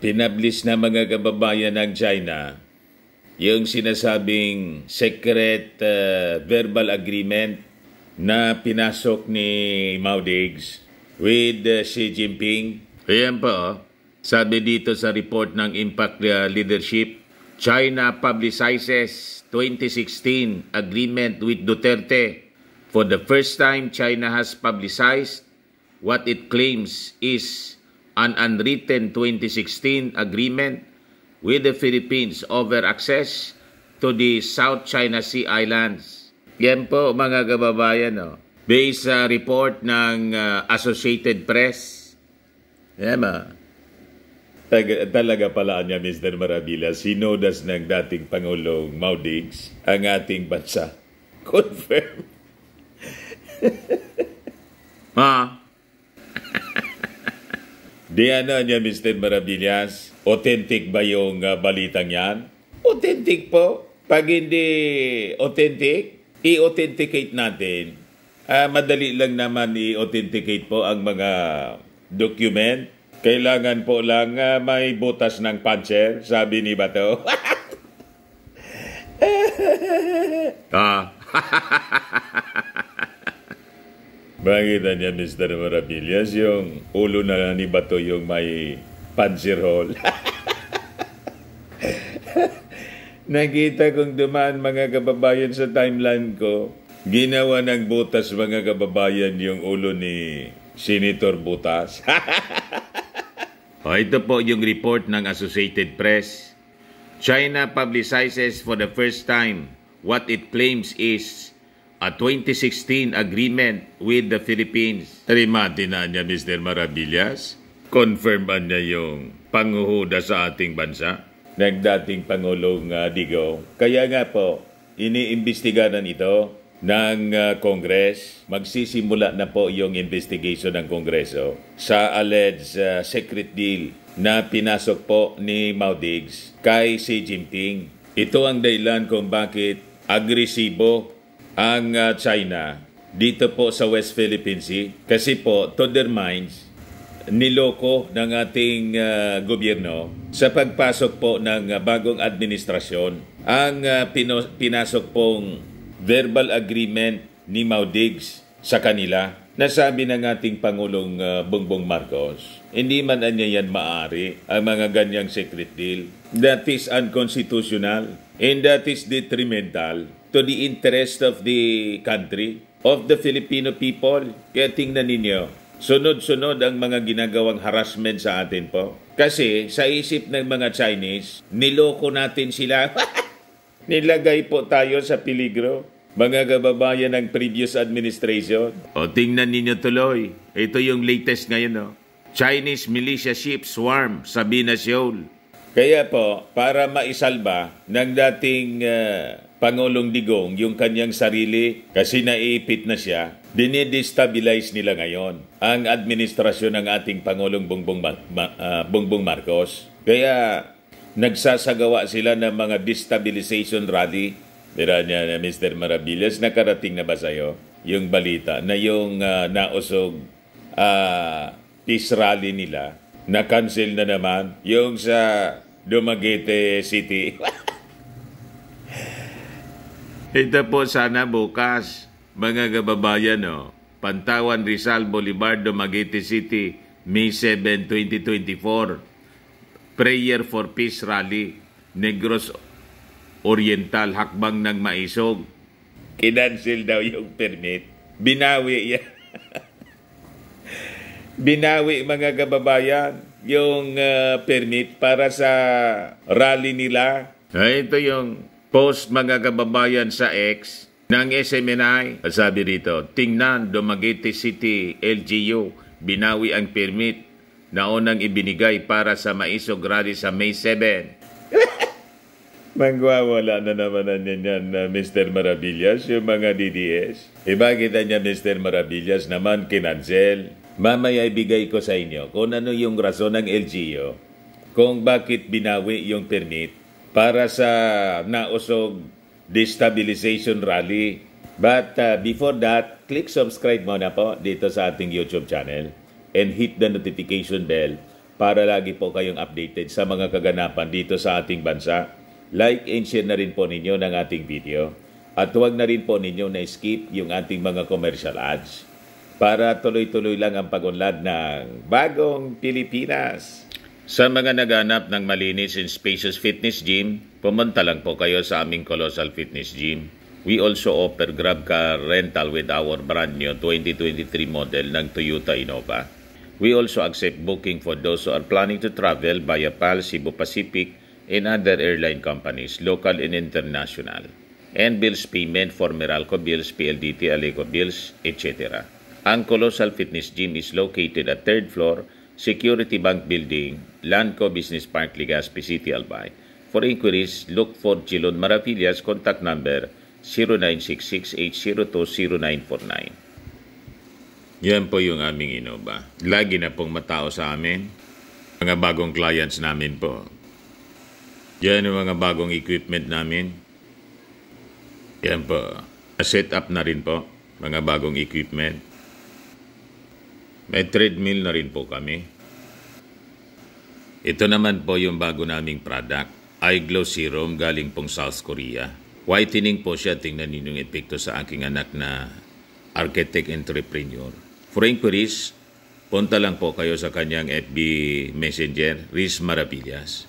Pinablis na mga kababayan ng China yung sinasabing secret verbal agreement na pinasok ni Mao Diggs with Xi Jinping. Ayan po, sabi dito sa report ng Impact Leadership, China publicizes 2016 agreement with Duterte. For the first time, China has publicized what it claims is an unwritten 2016 agreement with the Philippines over access to the South China Sea Islands. Yan po mga kababayan, no? Based sa report ng Associated Press. Yan ba? Talaga pala niya, Mr. Maravilla, sinodas ng dating Pangulong Mao Diggs ang ating bansa. Confirm. Di ano niya, Mr. Maravillas, authentic ba yung balitang yan? Authentic po. Pag hindi authentic, i-authenticate natin. Madali lang naman i-authenticate po ang mga document. Kailangan po lang may butas ng puncher, sabi ni Bato. Makita niya, Mr. Maravillas, yung ulo na ni Bato yung may puncher hole. Nakita kong dumaan mga kababayan sa timeline ko. Ginawa ng butas mga kababayan yung ulo ni Senator Butas. Ito po yung report ng Associated Press. China publicizes for the first time what it claims is a 2016 agreement with the Philippines. Rimati na niya, Mr. Maravillas. Confirman niya yung panguhuda sa ating bansa ng dating Pangulong Digong. Kaya nga po, iniimbestigahan ito ng Congress. Magsisimula na po yung investigation ng Kongreso sa alleged secret deal na pinasok po ni Mao Diggs kay Xi Jinping. Ito ang dahilan kung bakit agresibo ang China dito po sa West Philippine Sea. Kasi po, to their minds, niloko ng ating gobyerno sa pagpasok po ng bagong administrasyon ang pinasok pong verbal agreement ni Mao Diggs sa kanila. Nasabi ng ating Pangulong Bongbong Marcos, hindi man niya yan maaari ang mga ganyang secret deal. That is unconstitutional and that is detrimental to the interest of the country, of the Filipino people. Kaya tingnan ninyo, sunod-sunod ang mga ginagawang harassment sa atin po. Kasi sa isip ng mga Chinese, niloko natin sila. Nilagay po tayo sa peligro, mga kababayan ng previous administration. O tingnan ninyo tuloy, ito yung latest ngayon. No? Chinese militia ship swarm sa Bina Shoal. Kaya po, para maisalba ng dating Pangulong Digong yung kanyang sarili kasi naiipit na siya, dinidestabilize nila ngayon ang administrasyon ng ating Pangulong Bongbong Marcos. Kaya nagsasagawa sila ng mga destabilization rally. Dira niya na Mr. Maravillas, nakarating na ba sa'yo yung balita na yung nausog peace rally nila, na-cancel na naman yung sa Dumaguete City. Ito po sana bukas, mga kababayan, no? Pantawan Rizal Boulevard, Dumaguete City, May 7, 2024. Prayer for Peace Rally, Negros Oriental, hakbang ng maisog. Kinancel daw yung permit. Binawi yan. Binawi mga kababayan yung permit para sa rally nila. Ito yung post mga kababayan sa X ng SMNI. Sabi rito, tingnan Dumaguete City LGU, binawi ang permit na unang ibinigay para sa maisog rally sa May 7. Magwawala na naman yan, Mr. Maravillas, yung mga DDS. Bakit niya, Mr. Maravillas, naman kinancel? Mamaya ibigay ko sa inyo kung ano yung rason ng LGU, kung bakit binawi yung permit para sa nausog destabilization rally. But before that, click subscribe muna po dito sa ating YouTube channel and hit the notification bell para lagi po kayong updated sa mga kaganapan dito sa ating bansa. Like and share na rin po ninyo ng ating video. At huwag na rin po ninyo na-skip yung ating mga commercial ads para tuloy-tuloy lang ang pag-unlad ng bagong Pilipinas. Sa mga naghanap ng malinis and spacious fitness gym, pumunta lang po kayo sa aming Colossal Fitness Gym. We also offer Grab car rental with our brand new 2023 model ng Toyota Innova. We also accept booking for those who are planning to travel via PAL, Cebu Pacific, and other airline companies, local and international. And bills payment for Meralco Bills, PLDT, Aleco Bills, etc. Ang Colossal Fitness Gym is located at 3rd floor, Security Bank Building, Landco Business Park, Legazpi City, Albay. For inquiries, look for Chilon Maravillas, contact number 0966-802-0949. Yan po yung aming Innova. Lagi na pong matao sa amin. Mga bagong clients namin po. Yan yung mga bagong equipment namin. Yan po. Set up na rin po. Mga bagong equipment. May treadmill na rin po kami. Ito naman po yung bago naming product. Eye Glow Serum galing pong South Korea. Whitening po siya. Tingnan ninyo yung epekto sa aking anak na architect entrepreneur. For inquiries, punta lang po kayo sa kanyang FB Messenger, Riz Maravillas.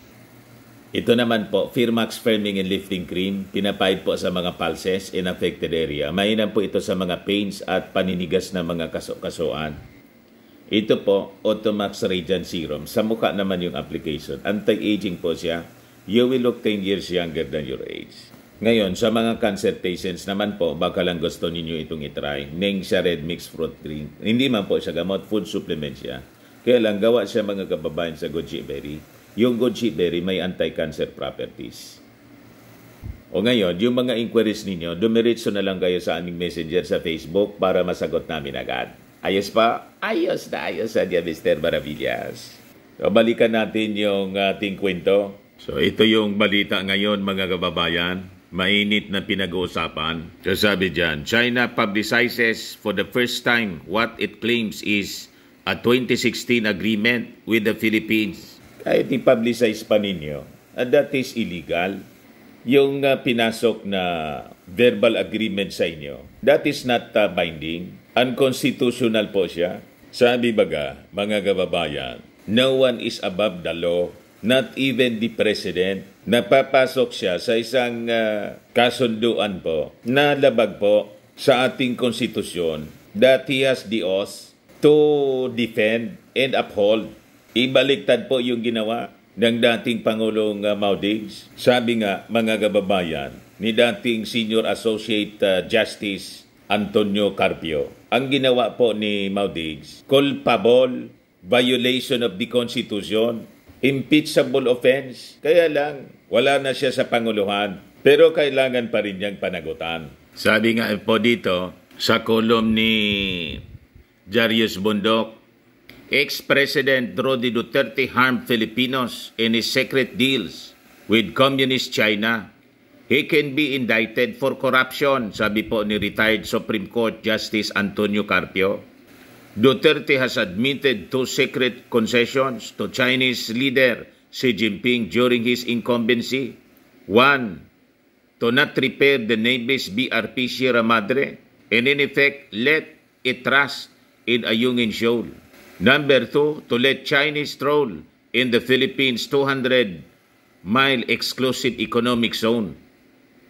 Ito naman po, Firmax Firming and Lifting Cream. Pinapahid po sa mga pulses in affected area. Mainam po ito sa mga pains at paninigas na mga kaso-kasuan. Ito po, Automax Radiant Serum. Sa mukha naman yung application. Anti-aging po siya. You will look 10 years younger than your age. Ngayon, sa mga cancer patients naman po, baka lang gusto ninyo itong itry. Ning siya red mixed fruit drink. Hindi man po siya gamot, food supplement siya. Kaya lang, gawa siya mga kababayan sa goji berry. Yung goji berry may anti-cancer properties. O ngayon, yung mga inquiries ninyo, dumiritso na lang kayo sa aming messenger sa Facebook para masagot namin agad. Ayos pa? Ayos na Mr. Maravillas. So, balikan natin yung ating kwento. So, ito yung balita ngayon, mga kababayan. Mainit na pinag-uusapan. Sabi dyan, China publicizes for the first time what it claims is a 2016 agreement with the Philippines. Kahit i-publicize pa ninyo, that is illegal. Yung pinasok na verbal agreement sa inyo, that is not binding. Unconstitutional po siya. Sabi baga, mga kababayan, no one is above the law. Not even the president. Napapasok siya sa isang kasunduan po na labag po sa ating konstitusyon that he has the oath to defend and uphold. Ibaliktad po yung ginawa ng dating Pangulong Maudigs. Sabi nga, mga kababayan, ni dating Senior Associate Justice Antonio Carpio. Ang ginawa po ni Maudigs, culpable, violation of the Constitution, impeachable offense. Kaya lang, wala na siya sa Panguluhan. Pero kailangan pa rin niyang panagutan. Sabi nga po dito, sa kolumn ni Jarius Bundok, ex-President Roddy Duterte harmed Filipinos in his secret deals with Communist China. He can be indicted for corruption, sabi po ni retired Supreme Court Justice Antonio Carpio. Duterte has admitted to secret concessions to Chinese leader Xi Jinping during his incumbency. 1. To not repair the Navy's BRP Sierra Madre and in effect let it rust in Ayungin Shoal. Number 2. To let Chinese troll in the Philippines 200-mile exclusive economic zone.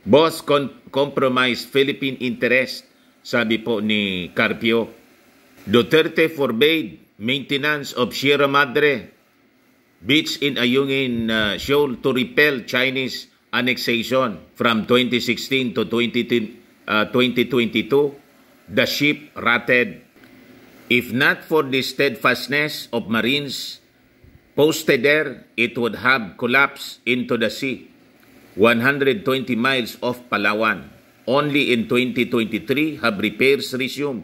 Both compromise Philippine interest, sabi po ni Carpio. Duterte forbade maintenance of Sierra Madre beach in Ayungin Shoal to repel Chinese annexation from 2016 to 2022. The ship rotted. If not for the steadfastness of Marines posted there, it would have collapsed into the sea. 120 miles off Palawan. Only in 2023 have repairs resumed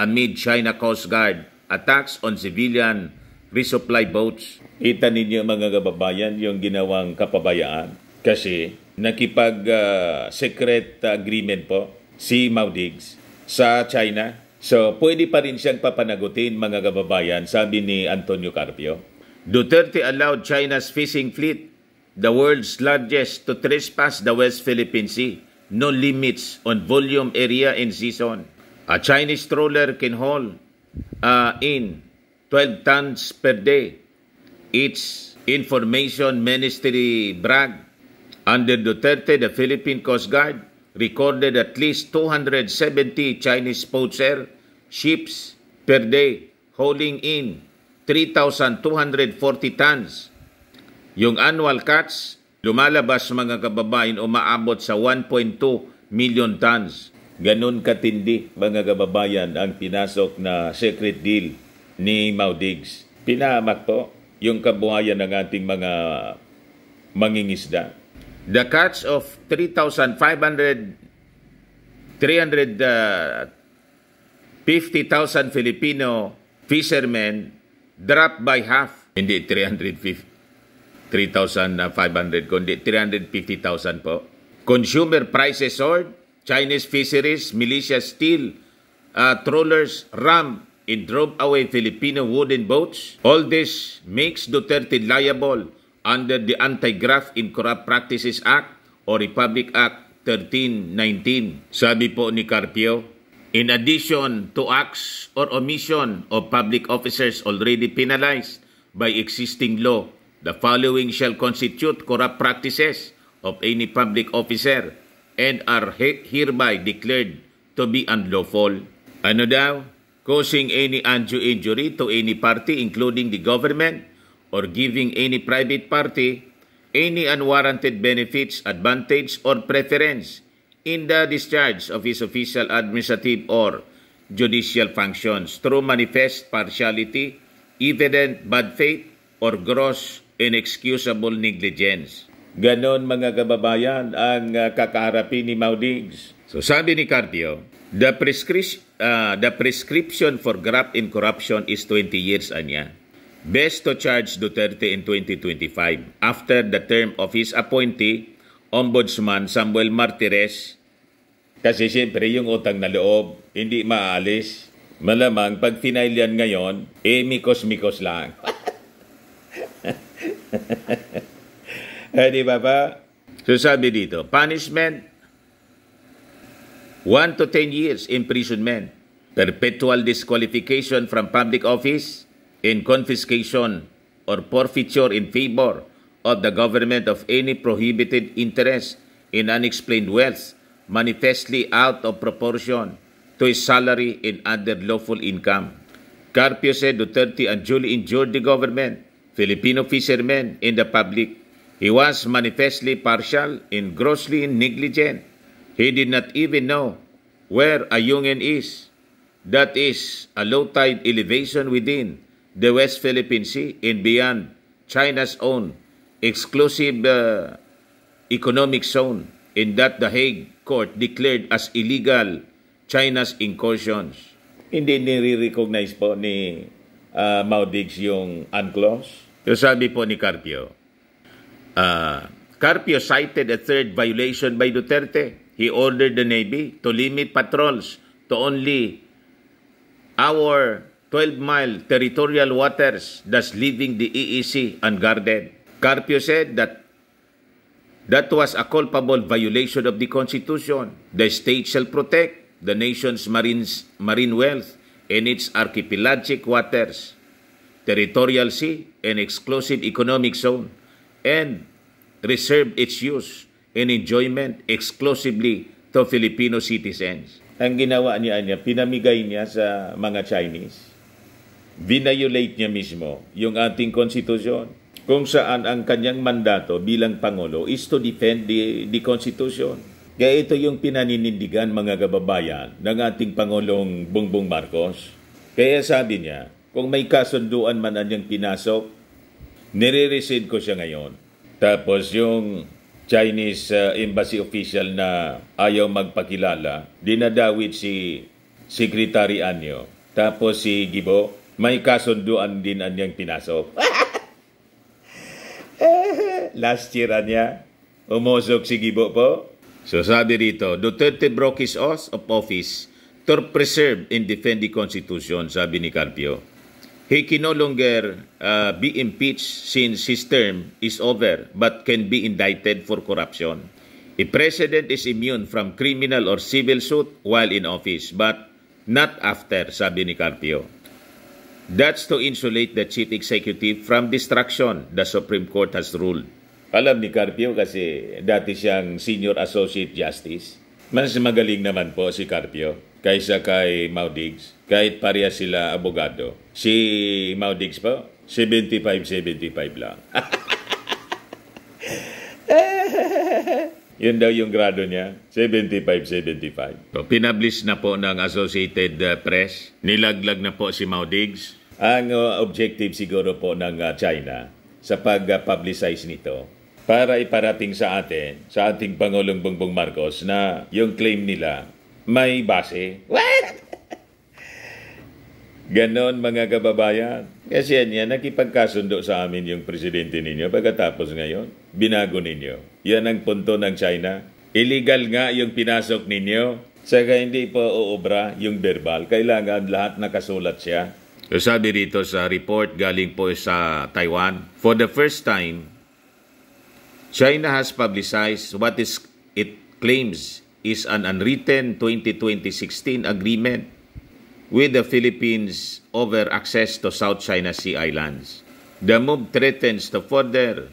amid China Coast Guard attacks on civilian resupply boats. Kita ninyo mga kababayan yung ginawang kapabayaan kasi nakipag-secret agreement po si Maudigs sa China. So, pwede pa rin siyang papanagutin mga kababayan, sabi ni Antonio Carpio. Duterte allowed China's fishing fleet, the world's largest, to trespass the West Philippine Sea. No limits on volume, area, and season. A Chinese trawler can haul in 12 tons per day. Its information ministry bragged. Under Duterte, the Philippine Coast Guard recorded at least 270 Chinese poacher ships per day, hauling in 3,240 tons. Yung annual catch, lumalabas mga kababayan, umaabot sa 1.2 million tons. Ganun katindi mga kababayan ang pinasok na secret deal ni Maudigs. Pinahamak po yung kabuhayan ng ating mga mangingisda. The catch of 350,000 Filipino fishermen dropped by half. Hindi 3,500, kundi 350,000 po. Consumer prices soared. Chinese fisheries militia steal trawlers ram and drove away Filipino wooden boats. All this makes Duterte liable under the Anti-Graft and Corrupt Practices Act o Republic Act 1319. Sabi po ni Carpio, in addition to acts or omission of public officers already penalized by existing law, the following shall constitute corrupt practices of any public officer and are hereby declared to be unlawful. Ano daw? Causing any undue injury to any party including the government or giving any private party any unwarranted benefits, advantage, or preference in the discharge of his official, administrative, or judicial functions through manifest partiality, evident bad faith, or gross inexcusable negligence. Ganon mga kababayan ang kakaharapin ni Maudigs. So sabi ni Carpio, the prescription for graft and corruption is 20 years anya. Best to charge Duterte in 2025 after the term of his appointee, Ombudsman Samuel Martires. Kasi siyempre yung utang na loob, hindi maaalis. Malamang pag final yan ngayon, mikos-mikos lang. Di ba ba? So sabi dito, punishment, 1 to 10 years imprisonment, perpetual disqualification from public office, and confiscation or forfeiture in favor of the government of any prohibited interest in unexplained wealth manifestly out of proportion to his salary and other lawful income. Carpio said Duterte unduly injured the government, Filipino fishermen, and the public. He was manifestly partial and grossly negligent. He did not even know where Ayungin is. That is a low tide elevation within the West Philippine Sea and beyond China's own exclusive economic zone, in that the Hague Court declared as illegal China's incursions. Hindi nire-recognize po ni Maudigs yung UNCLOS. So sabi po ni Carpio, Carpio cited a third violation by Duterte. He ordered the Navy to limit patrols to only our 12-mile territorial waters, thus leaving the EEZ unguarded. Carpio said that was a culpable violation of the Constitution. The state shall protect the nation's marine wealth and its archipelagic waters, territorial sea, and exclusive economic zone, and reserve its use and enjoyment exclusively to Filipino citizens. Ang ginawa niya, pinamigay niya sa mga Chinese. Violate niya mismo yung ating konstitusyon, kung saan ang kanyang mandato bilang Pangulo is to defend the Constitution. Kaya ito yung pinaninindigan mga kababayan ng ating Pangulong Bongbong Marcos. Kaya sabi niya, kung may kasunduan man anyang pinasok, nire-rescind ko siya ngayon. Tapos yung Chinese embassy official na ayaw magpakilala, dinadawit si Secretary Anyo. Tapos si Gibo, may kasunduan din anyang pinasok. Last year niya, umusok si Gibo po. So sabi rito, Duterte broke his oath of office to preserve and defend the Constitution, sabi ni Carpio. He can no longer be impeached since his term is over but can be indicted for corruption. A president is immune from criminal or civil suit while in office but not after, sabi ni Carpio. That's to insulate the chief executive from distraction, the Supreme Court has ruled. Alam ni Carpio kasi dati siyang senior associate justice. Mas magaling naman po si Carpio kaysa kay Maudigs. Kahit pareha sila abogado. Si Maudigs po, 75-75 lang. Yun daw yung grado niya, 75-75. So, pinablish na po ng Associated Press. Nilaglag na po si Maudigs. Ang objective siguro po ng China sa pag-publicize nito para iparating sa atin, sa ating Pangulong Bongbong Marcos na yung claim nila may base. Ganon mga kababayan. Kasi yan, nakipagkasundo sa amin yung presidente ninyo. Pagkatapos ngayon, binago ninyo. Yan ang punto ng China. Illegal nga yung pinasok ninyo. Saka hindi po uobra yung verbal. Kailangan lahat nakasulat siya. So sabi rito sa report galing po sa Taiwan, for the first time, China has publicized what it claims is an unwritten 2016 agreement with the Philippines over access to South China Sea islands. The move threatens to further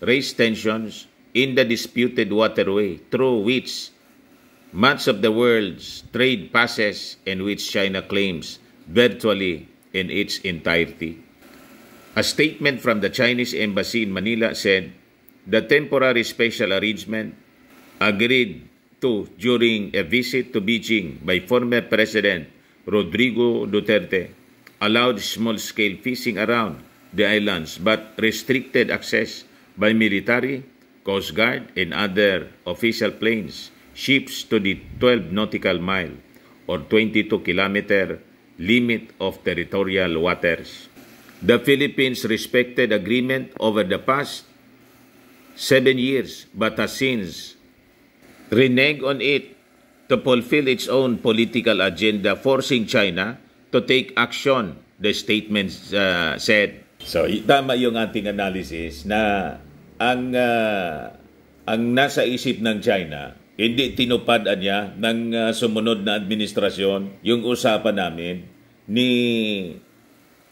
raise tensions in the disputed waterway through which much of the world's trade passes and which China claims virtually in its entirety. A statement from the Chinese Embassy in Manila said the temporary special arrangement agreed to during a visit to Beijing by former President Rodrigo Duterte allowed small-scale fishing around the islands but restricted access by military, Coast Guard, and other official planes, ships to the 12 nautical mile or 22-kilometer limit of territorial waters. The Philippines respected agreement over the past 7 years but has since reneged on it to fulfill its own political agenda, forcing China to take action, the statement said. So, tama yung ating analysis na ang nasa isip ng China, hindi tinupad niya ng sumunod na administrasyon yung usapan namin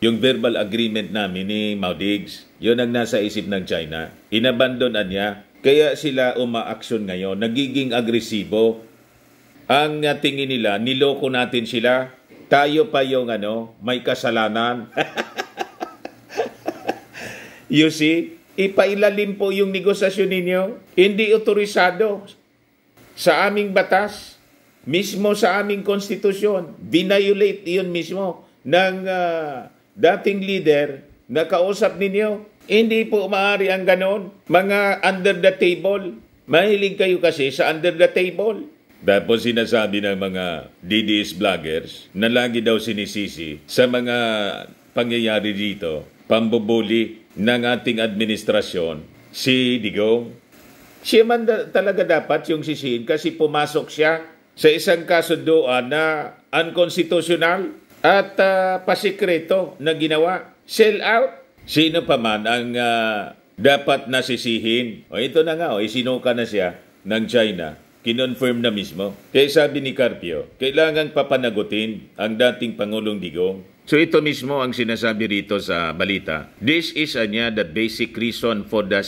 yung verbal agreement namin ni Maudigs. Yun ang nasa isip ng China. Inabandon niya. Kaya sila umaaksyon ngayon. Nagiging agresibo. Ang tingin nila, niloko natin sila. Tayo pa yung may kasalanan. You see, ipailalim po yung negosasyon ninyo. Hindi otorisado sa aming batas, mismo sa aming konstitusyon. Binayolate yun mismo ng dating leader na kausap ninyo. Hindi po maaari ang ganon. Mga under the table. Mahilig kayo kasi sa under the table. Tapos sinasabi ng mga DDS vloggers na lagi daw sinisisi sa mga pangyayari dito, pambubuli ng ating administrasyon, si Digong. Siya man talaga dapat yung sisihin kasi pumasok siya sa isang kasunduan na unconstitutional at pasikreto na ginawa. Sell out. Sino pa man ang dapat nasisihin? O ito na nga, isinuka na siya ng China. Kinonfirm na mismo. Kaya sabi ni Carpio, kailangan papanagutin ang dating Pangulong Digong. So ito mismo ang sinasabi rito sa balita. This is the basic reason for the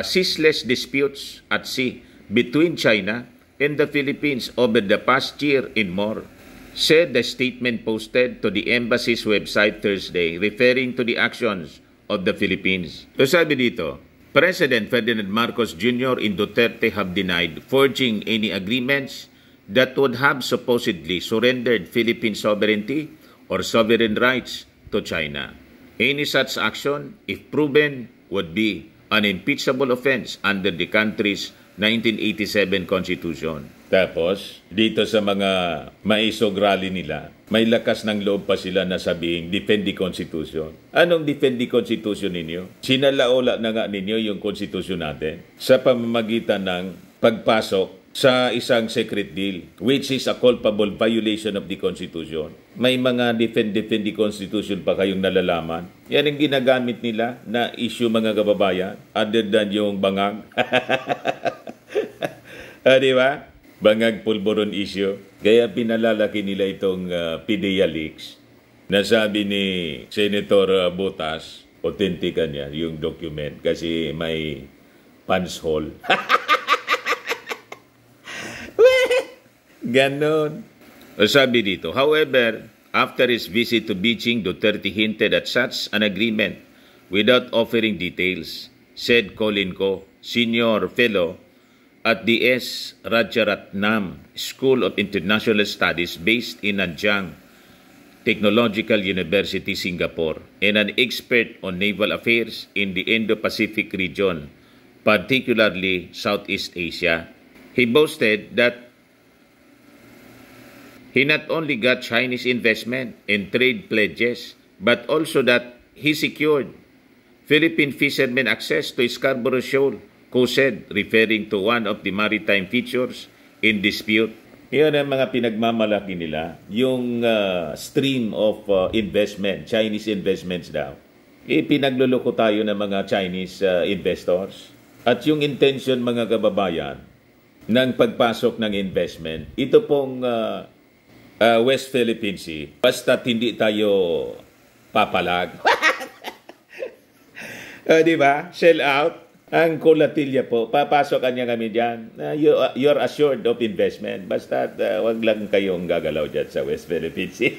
ceaseless disputes at sea between China and the Philippines over the past year and more, said the statement posted to the embassy's website Thursday, referring to the actions of the Philippines. So sabi dito, President Ferdinand Marcos Jr. and Duterte have denied forging any agreements that would have supposedly surrendered Philippine sovereignty or sovereign rights to China. Any such action, if proven, would be an impeachable offense under the country's 1987 Constitution. Tapos, dito sa mga maisog rally nila, may lakas ng loob pa sila na sabihin, defend the Constitution. Anong defend the Constitution ninyo? Sinalaola na nga ninyo yung Constitution natin sa pamamagitan ng pagpasok sa isang secret deal, which is a culpable violation of the Constitution. May mga defend the Constitution pa kayong nalalaman. Yan ang ginagamit nila na issue, mga kababayan, other than yung bangag. Di ba? Bangag pulburon issue. Kaya pinalalaki nila itong PDEA leaks na sabi ni Senator Botas, authentic niya yung document kasi may punch hole. Ganon. Sabi dito, however, after his visit to Beijing, Duterte hinted at such an agreement without offering details, said Colin Ko, senior fellow at the S. Rajaratnam School of International Studies based in Nanjing Technological University, Singapore, and an expert on naval affairs in the Indo-Pacific region, particularly Southeast Asia. He boasted that he not only got Chinese investment and trade pledges, but also that he secured Philippine fishermen access to Scarborough Shoal, Ko said, referring to one of the maritime features in dispute. Iyon ang mga pinagmamalaki nila, yung stream of investment, Chinese investments daw. Pinagluloko tayo ng mga Chinese investors. At yung intention, mga kababayan, ng pagpasok ng investment, ito pong West Philippine Sea, basta't hindi tayo papalag. Di ba? Sell out. Ang kulatilya po, papasok kanya kami dyan. You're assured of investment. Basta't wag lang kayong gagalaw dyan sa West Philippine Sea.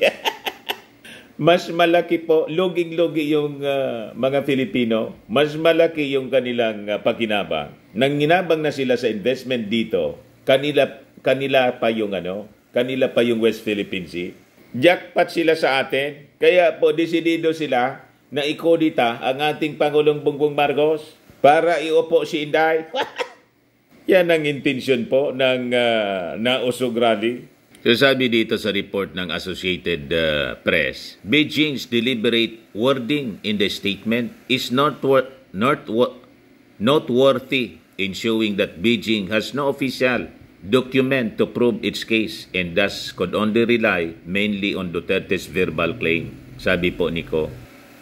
Mas malaki po, loging-logi yung mga Filipino, mas malaki yung kanilang pakinabang. Nang ginabang na sila sa investment dito, kanila pa yung kanila pa yung West Philippine Sea. Jackpot sila sa atin. Kaya po, desidido sila na ikodita ang ating Pangulong Bongbong Marcos para iupo si Inday. Yan ang intensyon po ng nausog rally. So sabi dito sa report ng Associated Press, Beijing's deliberate wording in the statement is noteworthy in showing that Beijing has no official document to prove its case and thus could only rely mainly on Duterte's verbal claim. Sabi po ni Ko.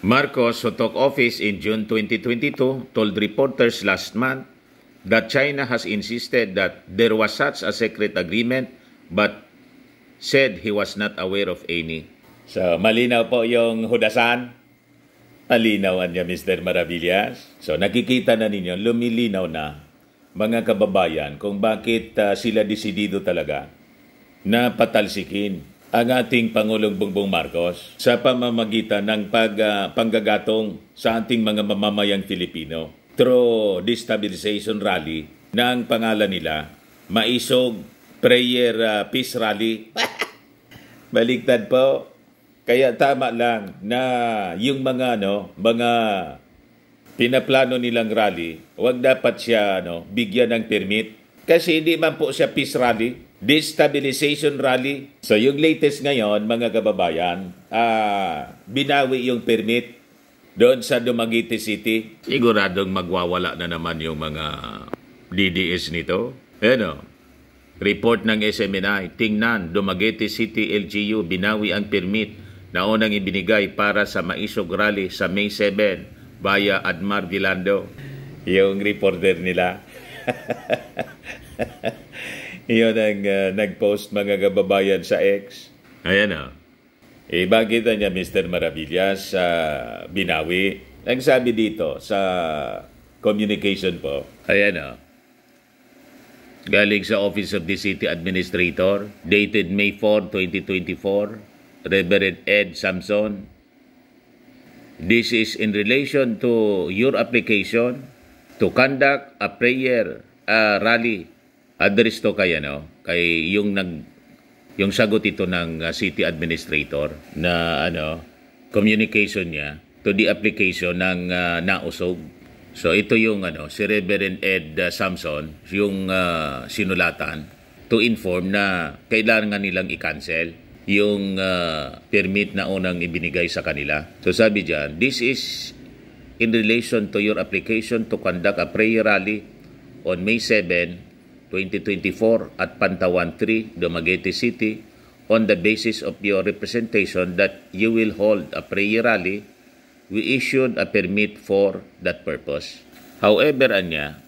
Marcos, who took office in June 2022, told reporters last month that China has insisted that there was such a secret agreement but said he was not aware of any. So, malinaw po yung hudasan. Malinaw niya, Mr. Maravillas. So, nakikita na ninyo, lumilinaw na, mga kababayan, kung bakit sila desidido talaga na patalsikin ang ating Pangulong Bongbong Marcos sa pamamagitan ng panggagatong sa ating mga mamamayang Filipino through destabilization rally na ang pangalan nila, Maisog Prayer Peace Rally. Baliktad po. Kaya tama lang na yung mga pinaplano nilang rally, wag dapat siya bigyan ng permit kasi hindi man po siya peace rally, destabilization rally. So yung latest ngayon, mga kababayan, binawi yung permit doon sa Dumaguete City. Siguradong magwawala na naman yung mga DDS nito. Report ng SMNI, tingnan, Dumaguete City LGU binawi ang permit na unang ibinigay para sa Maisog Rally sa May 7 via Admar Vilando. Yung reporter nila. Yun ang nag-post, mga kababayan, sa X. Ayan bakit niya, Mr. Maravillas, binawi? Ang sabi dito sa communication po, ayan galing sa Office of the City Administrator, dated May 4, 2024, Reverend Ed Samson, this is in relation to your application to conduct a prayer rally. Address to kay yung sagot ito ng city administrator na communication niya to the application ng nausog. So ito yung si Reverend Ed Samson, yung sinulatan to inform na kailangan nilang i-cancel yung permit na unang ibinigay sa kanila. So sabi diyan, this is in relation to your application to conduct a prayer rally on May 7 2024 at Pantawan 3, Dumaguete City, on the basis of your representation that you will hold a prayer rally, we issued a permit for that purpose. However, anya,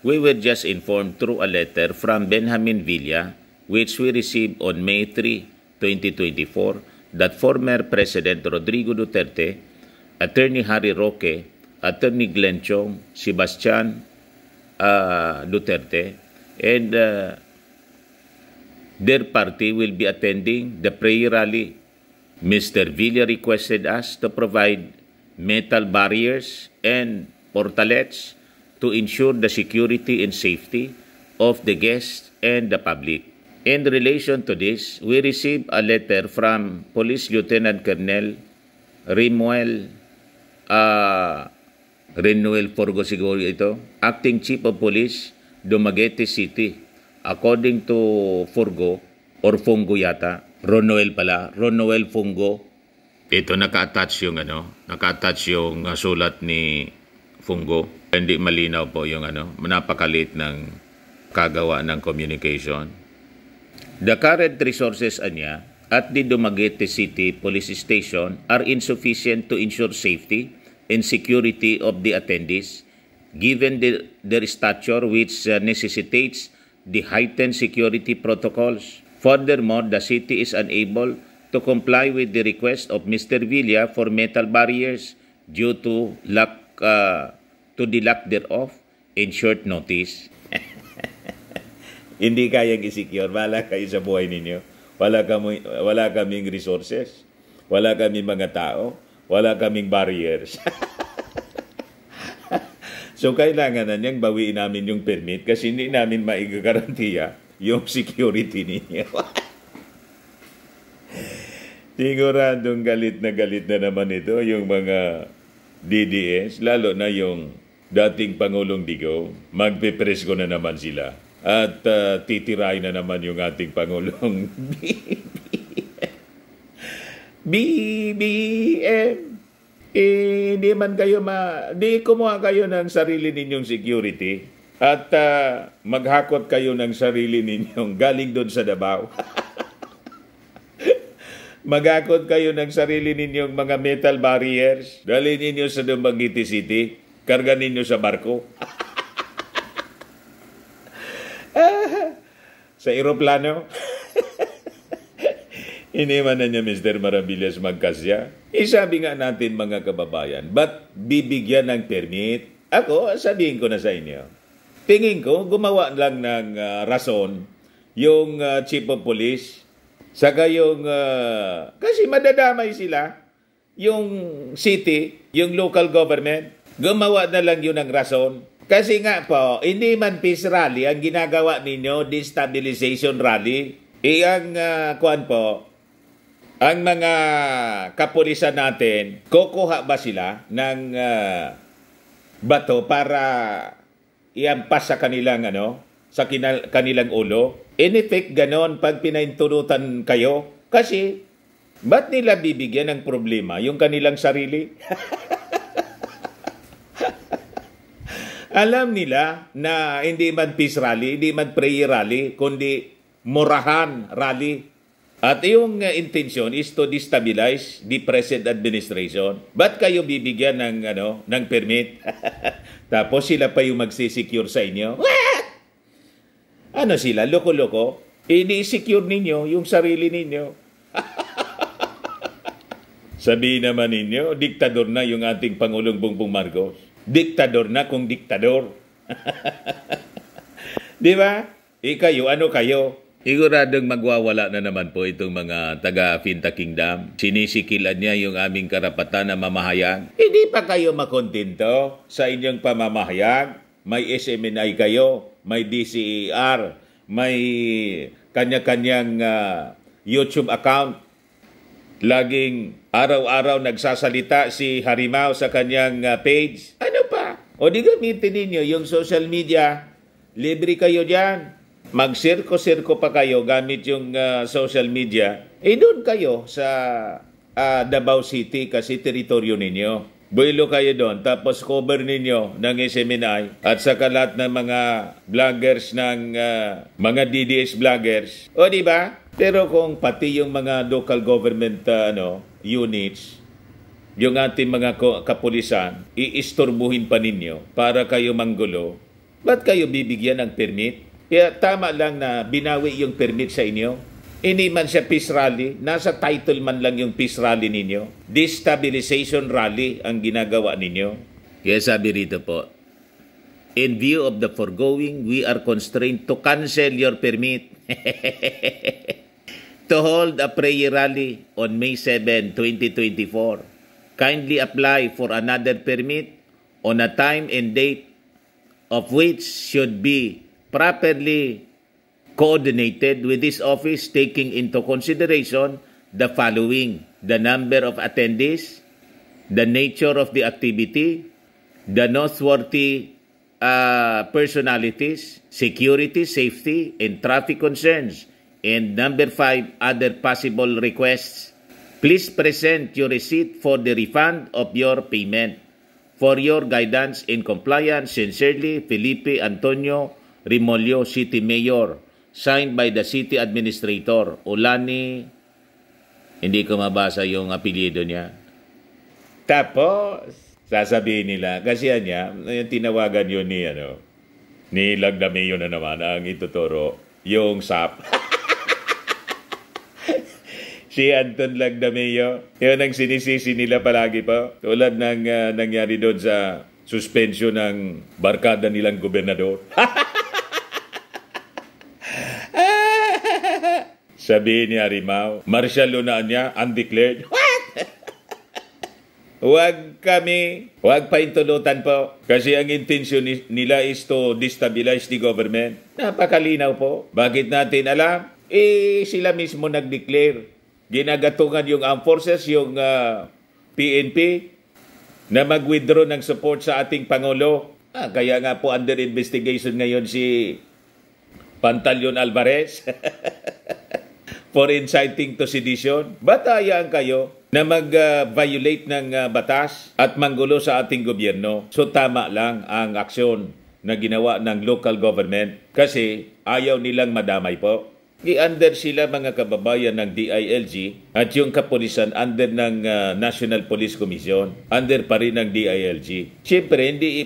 we were just informed through a letter from Benjamin Villa, which we received on May 3, 2024, that former President Rodrigo Duterte, Attorney Harry Roque, Attorney Glenn Chong, Sebastian Duterte, and their party will be attending the prayer rally. Mr. Villa requested us to provide metal barriers and portalets to ensure the security and safety of the guests and the public. In relation to this, we received a letter from Police Lieutenant Colonel Remuel Forgo siguro ito, Acting Chief of Police, Dumaguete City. According to Forgo, or Fungo yata, Ronoel Fungo. Ito naka-attach yung sulat ni Fungo. Hindi malinaw po yung napakalit ng kagawa ng communication. The current resources anya at the Dumaguete City Police Station are insufficient to ensure safety and security of the attendees, given their stature which necessitates the heightened security protocols. Furthermore, the city is unable to comply with the request of Mr. Villa for metal barriers due to the lack thereof in short notice. Hindi kayang i-secure. Wala kayo sa buhay ninyo. Wala kaming resources. Wala kaming mga tao. Wala kaming barriers. So, kailangan na niyang bawiin namin yung permit kasi hindi namin maigagarantiya yung security ninyo. Siguradong galit na naman ito yung mga DDS, lalo na yung dating Pangulong Digong. Magpipresko na naman sila at titiray na naman yung ating Pangulong BBM. Hindi man kayo di kumuha kayo ng sarili ninyong security at maghakot kayo ng sarili ninyong galing doon sa Davao. Maghakot kayo ng sarili ninyong mga metal barriers, dalhin ninyo sa Dumaguete City, karga ninyo sa barko. Sa eroplano. Hindi man na niya Mr. Maravillas magkasya. Sabi nga natin mga kababayan, ba't bibigyan ng permit? Ako, sabihin ko na sa inyo. Tingin ko, gumawa lang ng rason yung Chief of Police. Saka yung, kasi madadamay sila. Yung city, yung local government, gumawa na lang yun ng rason. Kasi nga po, hindi man peace rally ang ginagawa ninyo, destabilization rally. Ang kuwan po, ang mga kapulisan natin, kukuha ba sila ng bato para iampas sa kanilang kanilang ulo? In effect, ganon pag pinaintulutan kayo. Kasi, ba't nila bibigyan ng problema yung kanilang sarili? Alam nila na hindi man peace rally, hindi man prayer rally, kundi murahan rally. At yung intention is to destabilize the present administration. Ba't kayo bibigyan ng permit? Tapos sila pa yung magsisecure sa inyo? What? Ano sila? Loko-loko? Ini-secure ninyo yung sarili ninyo. Sabihin naman ninyo, diktador na yung ating Pangulong Bongbong Marcos. Diktador na kung diktador. Di ba? Kayo, ano kayo? Siguradong magwawala na naman po itong mga taga-Finta Kingdom. Sinisikilan niya yung aming karapatan na mamahayag. Hindi pa kayo makontento sa inyong pamamahayag. May SMNI kayo, may DCER, may kanya-kanyang YouTube account. Laging araw-araw nagsasalita si Harimau sa kanyang page. Ano pa? O di gamitin ninyo yung social media. Libre kayo dyan. Mag-sirko-sirko pa kayo gamit yung social media. Doon kayo sa Davao City kasi teritoryo ninyo. Builo kayo doon, tapos cover ninyo ng SMNI at saka lahat ng mga vloggers ng mga DDS vloggers. O di ba? Pero kung pati yung mga local government units, yung ating mga kapulisan, iistorbuhin pa ninyo para kayo manggulo, ba't kayo bibigyan ng permit? Kaya tama lang na binawi yung permit sa inyo. Hindi man siya peace rally, nasa title man lang yung peace rally ninyo. Destabilization rally ang ginagawa ninyo. Kaya sabi rito po, in view of the foregoing, we are constrained to cancel your permit to hold a prayer rally on May 7, 2024. Kindly apply for another permit on a time and date of which should be properly coordinated with this office, taking into consideration the following: the number of attendees, the nature of the activity, the noteworthy personalities, security, safety, and traffic concerns, and number 5, other possible requests. Please present your receipt for the refund of your payment. For your guidance in compliance, sincerely, Felipe Antonio Rimolyo, City Mayor. Signed by the City Administrator, Olani, hindi ko mabasa yung apelyido niya. Tapos, sasabihin nila, kasi niya, tinawagan yun ni Lagdameo na naman ang ituturo, yung SAP. Si Anton Lagdameo, yun ang sinisisi nila palagi pa. Tulad ng nangyari doon sa suspension ng barkada nilang gobernador. Sabi ni Arimao, martial law na niya, undeclared. Huwag paintulutan po. Kasi ang intensyon nila is to destabilize the government. Napakalinaw po. Bakit natin alam? Sila mismo nag-declare. Ginagatungan yung armed forces, yung PNP, na mag-withdraw ng support sa ating Pangulo. Kaya nga po under investigation ngayon si Pantaleon Alvarez. For inciting to sedition. Batayaan kayo na mag-violate ng batas at manggulo sa ating gobyerno. So tama lang ang aksyon na ginawa ng local government kasi ayaw nilang madamay po. I-under sila mga kababayan ng DILG at yung kapulisan under ng National Police Commission. Under pa rin ng DILG. Siyempre, hindi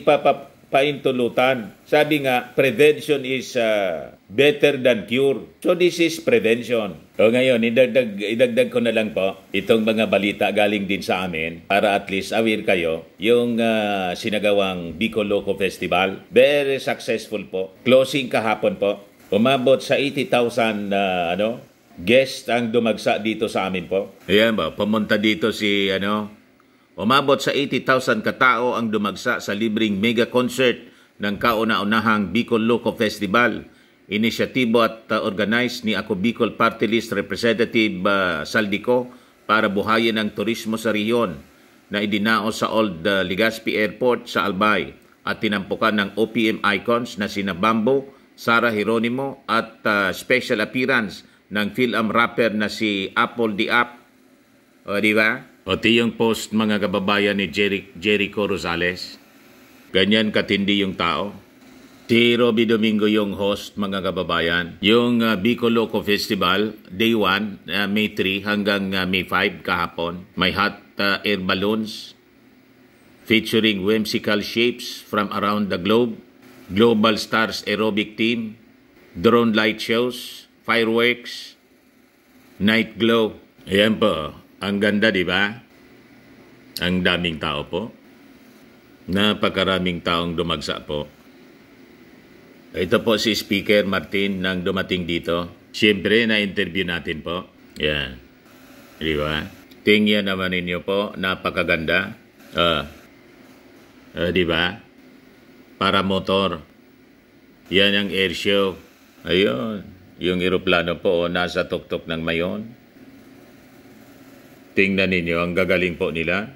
paintulutan. Sabi nga, prevention is better than cure. So this is prevention. So ngayon, idagdag ko na lang po itong mga balita galing din sa amin para at least aware kayo. Yung sinagawang Bicol Loco Festival, very successful po. Closing kahapon po. Umabot sa 80,000 guest ang dumagsa dito sa amin po. Ayan ba, pumunta dito si umabot sa 80,000 katao ang dumagsa sa libreng mega concert ng kauna-unahang Bicol Loco Festival. Inisyatibo at organized ni Ako Bicol Party List Representative Saldico para buhayin ang turismo sa riyon na idinaos sa Old Legazpi Airport sa Albay at tinampukan ng OPM icons na sina Bambo, Sara Geronimo at special appearance ng Phil-Am rapper na si Apple the App. O di ba? O yung post mga kababayan ni Jericho Rosales. Ganyan katindi yung tao. Si Robby Domingo yung host mga kababayan. Yung Bicol Loco Festival, Day 1, May 3 hanggang May 5 kahapon. May hot air balloons featuring whimsical shapes from around the globe. Global Stars Aerobic Team, drone light shows, fireworks, night glow. Ayan po, ang ganda di ba? Ang daming tao po. Napakaraming taong dumagsa po. Ito po si Speaker Martin nang dumating dito. Siyempre, na-interview natin po. Yan. Di ba? Tingnan naman ninyo po, napakaganda. Di ba? Para motor. Yan ang air show. Ayun. Yung eroplano po nasa tuktok ng mayon. Tingnan ninyo, ang gagaling po nila.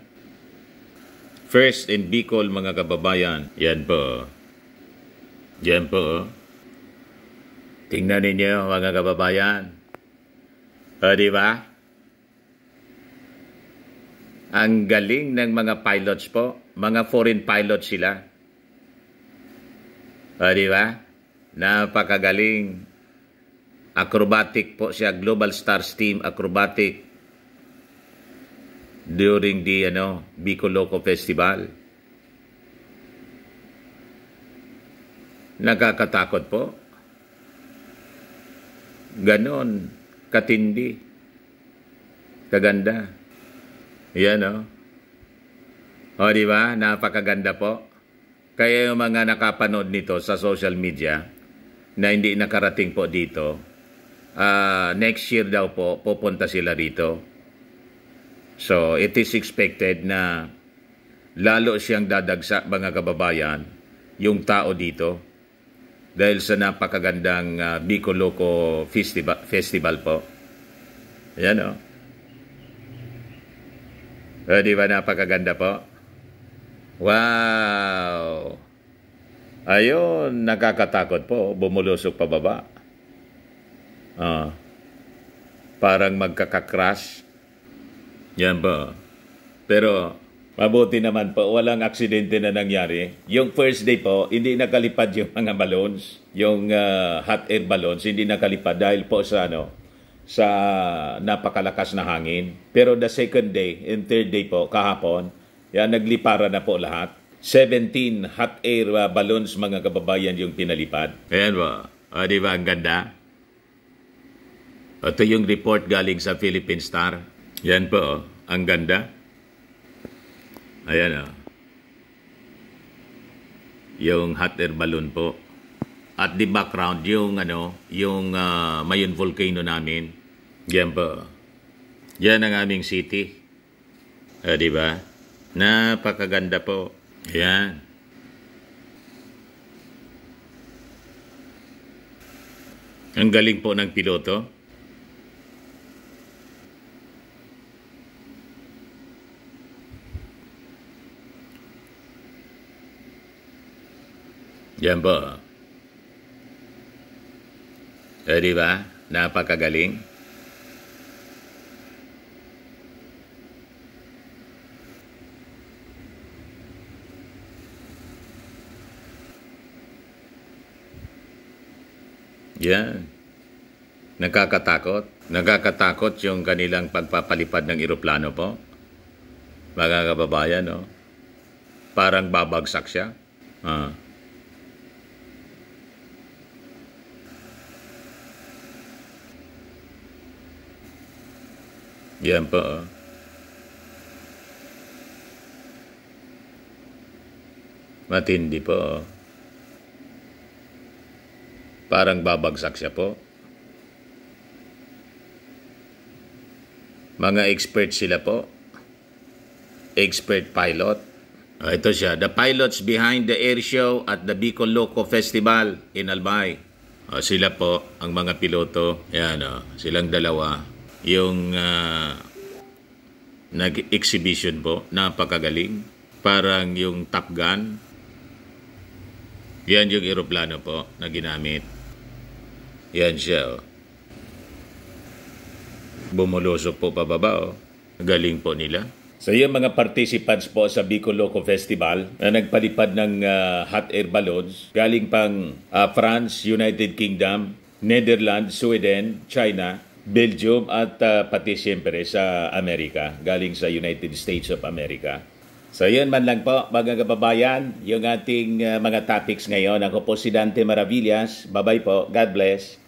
First in Bicol, mga kababayan. Yan po. Yan po. Tingnan ninyo, mga kababayan. Di ba? Ang galing ng mga pilots po. Mga foreign pilots sila. O, di ba? Napakagaling. Acrobatic po siya. Global Stars Team Acrobatic. During the Bicol Loco Festival. Nakakatakot po. Ganon. Katindi. Kaganda. Yan O, di ba? Napakaganda po. Kaya yung mga nakapanood nito sa social media na hindi nakarating po dito, next year daw po, pupunta sila rito. So, it is expected na lalo siyang dadagsa, mga kababayan, yung tao dito. Dahil sa napakagandang Bicol Loco Festival po. Yan di ba napakaganda po? Wow! Ayun, nakakatakot po. Bumulusok pababa. Parang magkakakrash. Yan po. Pero, mabuti naman po, walang aksidente na nangyari. Yung first day po, hindi nakalipad yung mga balloons. Yung hot air balloons, hindi nakalipad dahil po sa sa napakalakas na hangin. Pero the second day and third day po, kahapon, yan, naglipara na po lahat. 17 hot air balloons, mga kababayan, yung pinalipad. Ayan po. Di ba ang ganda? Ito yung report galing sa Philippine Star. Yan po, ang ganda. Ayan yung hot air balloon po. At the background, yung Mayon volcano namin. Yan po. Yan ang aming city. Di ba? Napakaganda po. Yan. Ang galing po ng piloto. Yan po. Di ba? Napakagaling. Yan. Nakakatakot. Nakakatakot yung kanilang pagpapalipad ng eroplano po. Mga kababayan, parang babagsak siya. Yan po. Matindi po. Parang babagsak siya po. Mga expert sila po. Expert pilot. Ito siya. The pilots behind the air show at the Bicol Loco Festival in Albay. Sila po, ang mga piloto. Yan silang dalawa. Yung nag-exhibition po. Napakagaling. Parang yung Top Gun. Yan yung eroplano po na ginamit. Yan siya. Bumulusok po pababa. Galing po nila. So yung mga participants po sa Bicol Loco Festival na nagpalipad ng hot air balloons galing pang France, United Kingdom, Netherlands, Sweden, China, Belgium at pati siyempre sa Amerika, galing sa United States of America. So yun man lang po mga kababayan, yung ating mga topics ngayon. Ako po si Dante Maravillas. Bye-bye po. God bless.